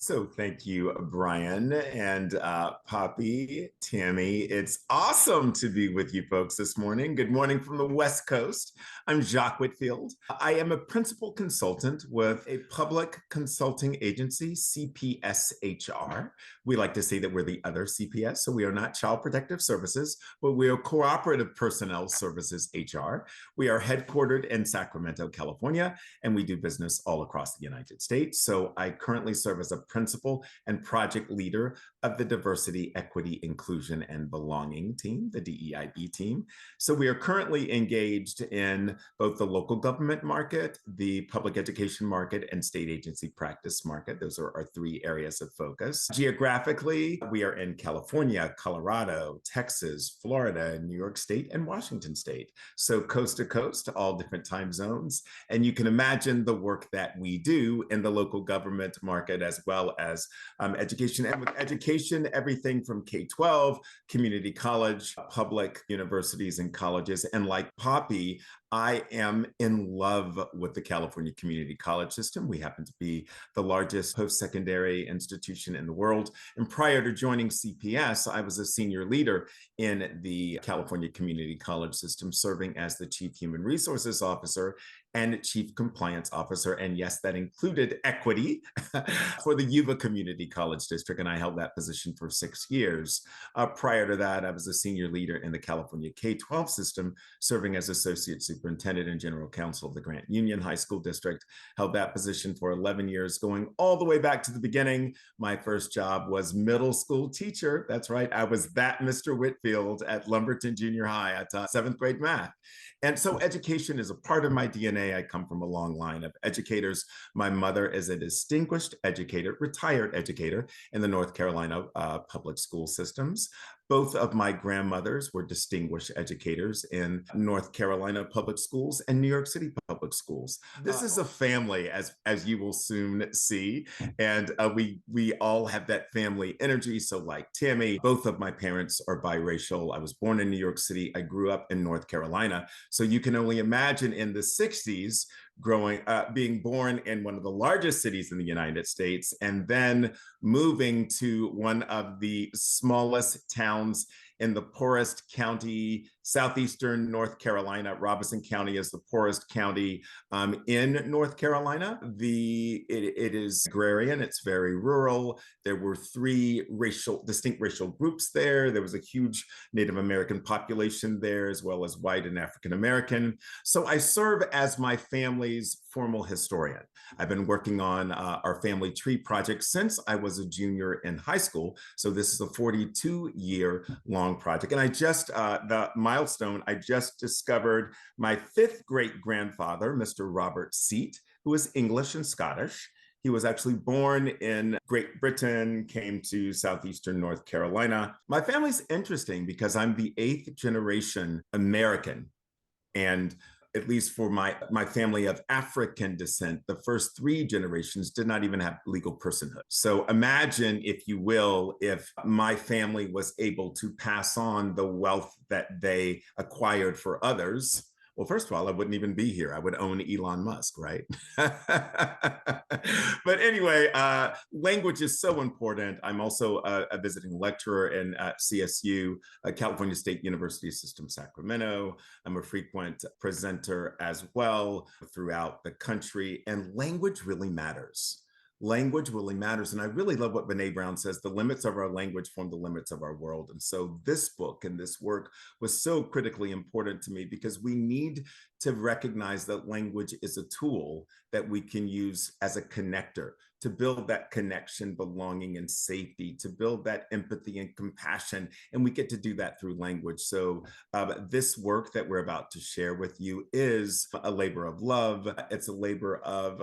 So thank you, Brian and Poppy, Tammy. It's awesome to be with you folks this morning. Good morning from the West Coast. I'm Jacques Whitfield. I am a principal consultant with a public consulting agency, CPSHR. We like to say that we're the other CPS, so we are not Child Protective Services, but we are Cooperative Personnel Services HR. We are headquartered in Sacramento, California, and we do business all across the United States. So I currently serve as a principal and project leader of the Diversity, Equity, Inclusion, and Belonging team, the DEIB team. So we are currently engaged in both the local government market, the public education market, and state agency practice market. Those are our three areas of focus. Geographically, we are in California, Colorado, Texas, Florida, New York State, and Washington State. So coast to coast, all different time zones. And you can imagine the work that we do in the local government market as well as education. And with education, everything from K-12, community college, public universities and colleges. And like Poppy, I am in love with the California community college system. We happen to be the largest post-secondary institution in the world. And prior to joining CPS, I was a senior leader in the California community college system, serving as the Chief Human Resources Officer and Chief Compliance Officer. And yes, that included equity for the Yuba Community College District. And I held that position for 6 years. Prior to that, I was a senior leader in the California K-12 system, serving as Associate Superintendent and General Counsel of the Grant Union High School District. Held that position for 11 years, going all the way back to the beginning. My first job was middle school teacher. That's right. I was that Mr. Whitfield at Lumberton Junior High. I taught 7th grade math. And so education is a part of my DNA. I come from a long line of educators. My mother is a distinguished educator, retired educator in the North Carolina public school systems. Both of my grandmothers were distinguished educators in North Carolina public schools and New York City public schools. This is a family, as you will soon see, and we all have that family energy. So like Tammy, both of my parents are biracial. I was born in New York City. I grew up in North Carolina. So you can only imagine in the 60s, being born in one of the largest cities in the United States, and then moving to one of the smallest towns in the poorest county, southeastern North Carolina. Robeson County is the poorest county in North Carolina. It is agrarian, it's very rural. There were three distinct racial groups there. There was a huge Native American population there, as well as white and African American. So I serve as my family's formal historian. I've been working on our family tree project since I was a junior in high school. So this is a 42-year long project. And I just, the milestone, I just discovered my 5th great grandfather, Mr. Robert Seat, who is English and Scottish. He was actually born in Great Britain, came to southeastern North Carolina. My family's interesting because I'm the 8th generation American. And at least for my family of African descent, the first 3 generations did not even have legal personhood. So imagine, if you will, if my family was able to pass on the wealth that they acquired for others. Well, first of all, I wouldn't even be here. I would own Elon Musk, right? But anyway, language is so important. I'm also a visiting lecturer in CSU, California State University System, Sacramento. I'm a frequent presenter as well throughout the country, and language really matters. Language really matters. And I really love what Brené Brown says: the limits of our language form the limits of our world. And so this book and this work was so critically important to me, because we need to recognize that language is a tool that we can use as a connector to build that connection, belonging, and safety, to build that empathy and compassion. And we get to do that through language. So this work that we're about to share with you is a labor of love. It's a labor of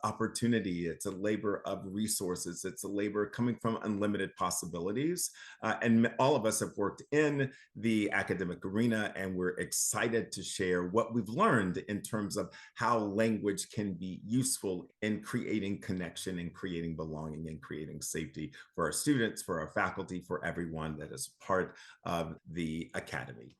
opportunity. It's a labor of resources. It's a labor coming from unlimited possibilities. And all of us have worked in the academic arena, and we're excited to share what we've learned in terms of how language can be useful in creating connection and creating belonging and creating safety for our students, for our faculty, for everyone that is part of the academy.